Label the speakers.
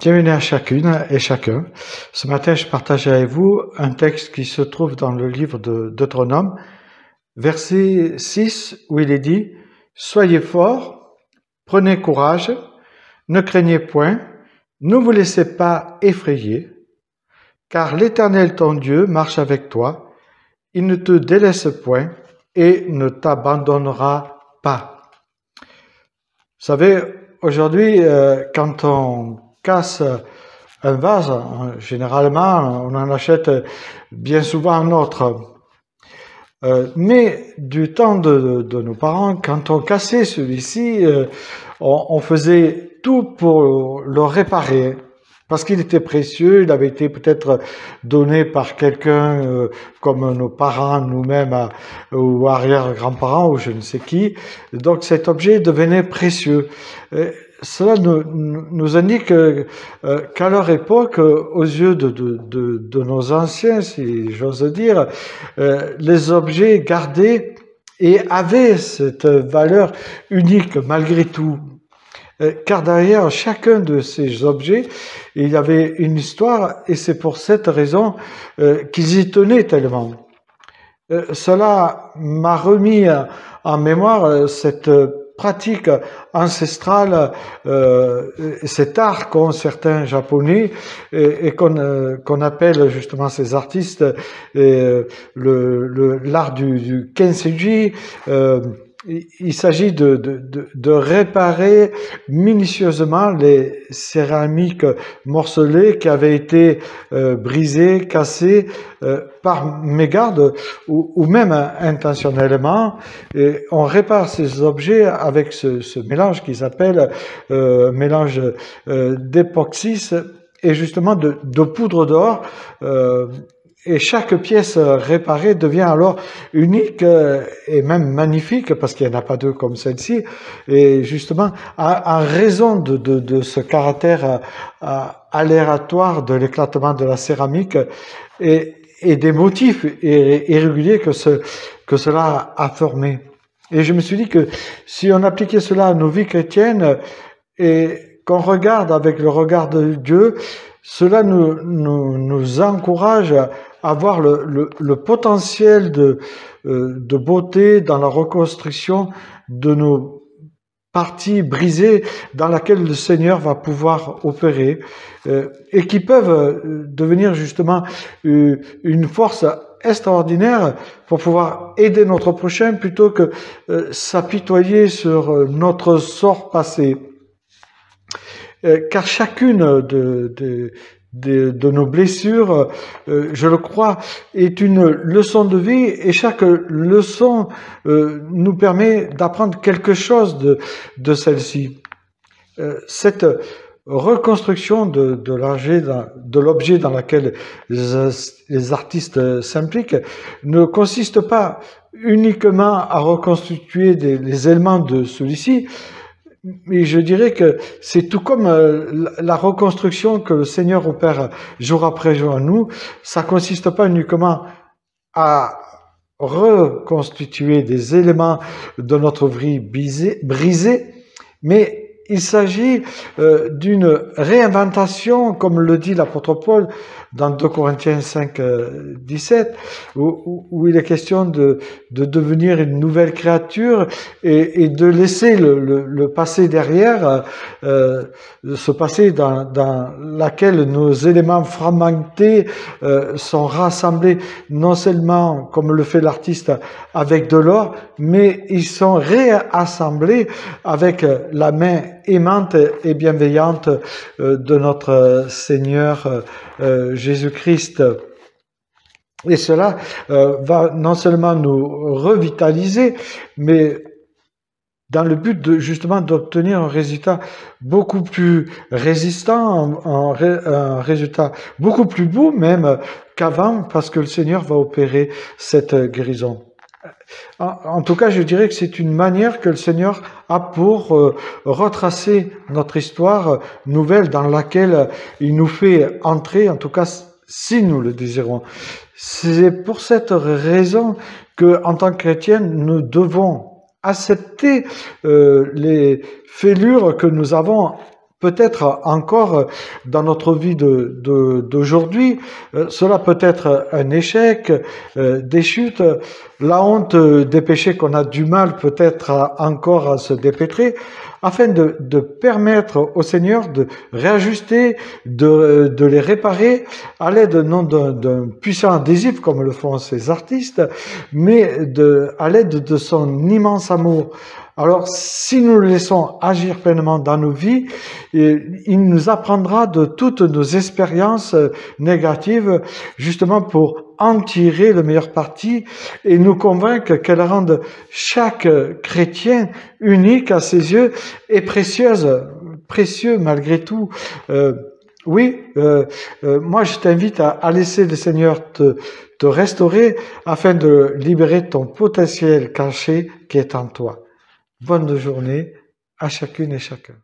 Speaker 1: Bienvenue à chacune et chacun. Ce matin, je partage avec vous un texte qui se trouve dans le livre de Deutéronome, verset 6, où il est dit « Soyez forts, prenez courage, ne craignez point, ne vous laissez pas effrayer, car l'Éternel ton Dieu marche avec toi, il ne te délaisse point et ne t'abandonnera pas. » Vous savez, aujourd'hui, quand on casse un vase, généralement, on en achète bien souvent un autre. Mais du temps de nos parents, quand on cassait celui-ci, on faisait tout pour le réparer. Parce qu'il était précieux, il avait été peut-être donné par quelqu'un comme nos parents, nous-mêmes, ou arrière-grands-parents, ou je ne sais qui. Donc cet objet devenait précieux. Cela nous indique qu'à leur époque, aux yeux de nos anciens, si j'ose dire, les objets gardés et avaient cette valeur unique malgré tout. Car derrière chacun de ces objets, il y avait une histoire, et c'est pour cette raison qu'ils y tenaient tellement. Cela m'a remis en mémoire cette pratique ancestrale, cet art qu'ont certains Japonais et qu'on appelle justement ces artistes l'art du Kintsugi. Il s'agit de réparer minutieusement les céramiques morcelées qui avaient été brisées, cassées par mégarde ou même intentionnellement. Et on répare ces objets avec ce mélange qu'ils appellent mélange d'époxy et justement de poudre d'or. Et chaque pièce réparée devient alors unique et même magnifique, parce qu'il n'y en a pas deux comme celle-ci. Et justement, en raison de ce caractère aléatoire de l'éclatement de la céramique et des motifs irréguliers que cela a formé. Et je me suis dit que si on appliquait cela à nos vies chrétiennes et qu'on regarde avec le regard de Dieu, cela nous encourage à voir le potentiel de beauté dans la reconstruction de nos parties brisées dans laquelle le Seigneur va pouvoir opérer et qui peuvent devenir justement une force extraordinaire pour pouvoir aider notre prochain plutôt que s'apitoyer sur notre sort passé. Car chacune de nos blessures, je le crois, est une leçon de vie, et chaque leçon nous permet d'apprendre quelque chose de celle-ci. Cette reconstruction de l'objet dans lequel les artistes s'impliquent ne consiste pas uniquement à reconstituer les éléments de celui-ci, mais je dirais que c'est tout comme la reconstruction que le Seigneur opère jour après jour à nous. Ça consiste pas uniquement à reconstituer des éléments de notre vie brisés, mais il s'agit d'une réinventation, comme le dit l'apôtre Paul dans 2 Corinthiens 5, 17, où il est question de devenir une nouvelle créature et de laisser le passé derrière, ce passé dans laquelle nos éléments fragmentés sont rassemblés non seulement, comme le fait l'artiste, avec de l'or, mais ils sont réassemblés avec la main aimante et bienveillante de notre Seigneur Jésus-Christ. Et cela va non seulement nous revitaliser, mais dans le but justement d'obtenir un résultat beaucoup plus résistant, un résultat beaucoup plus beau même qu'avant, parce que le Seigneur va opérer cette guérison. En tout cas, je dirais que c'est une manière que le Seigneur a pour retracer notre histoire nouvelle dans laquelle il nous fait entrer, en tout cas si nous le désirons. C'est pour cette raison que, en tant que chrétiens, nous devons accepter les fêlures que nous avons peut-être encore dans notre vie d'aujourd'hui, cela peut être un échec, des chutes, la honte des péchés qu'on a du mal peut-être encore à se dépêtrer, afin de permettre au Seigneur de réajuster, de les réparer à l'aide non d'un puissant adhésif comme le font ces artistes, mais à l'aide de son immense amour. Alors, si nous le laissons agir pleinement dans nos vies, il nous apprendra de toutes nos expériences négatives, justement pour en tirer le meilleur parti et nous convaincre qu'elles rendent chaque chrétien unique à ses yeux et précieux malgré tout. Moi je t'invite à laisser le Seigneur te restaurer afin de libérer ton potentiel caché qui est en toi. Bonne journée à chacune et chacun.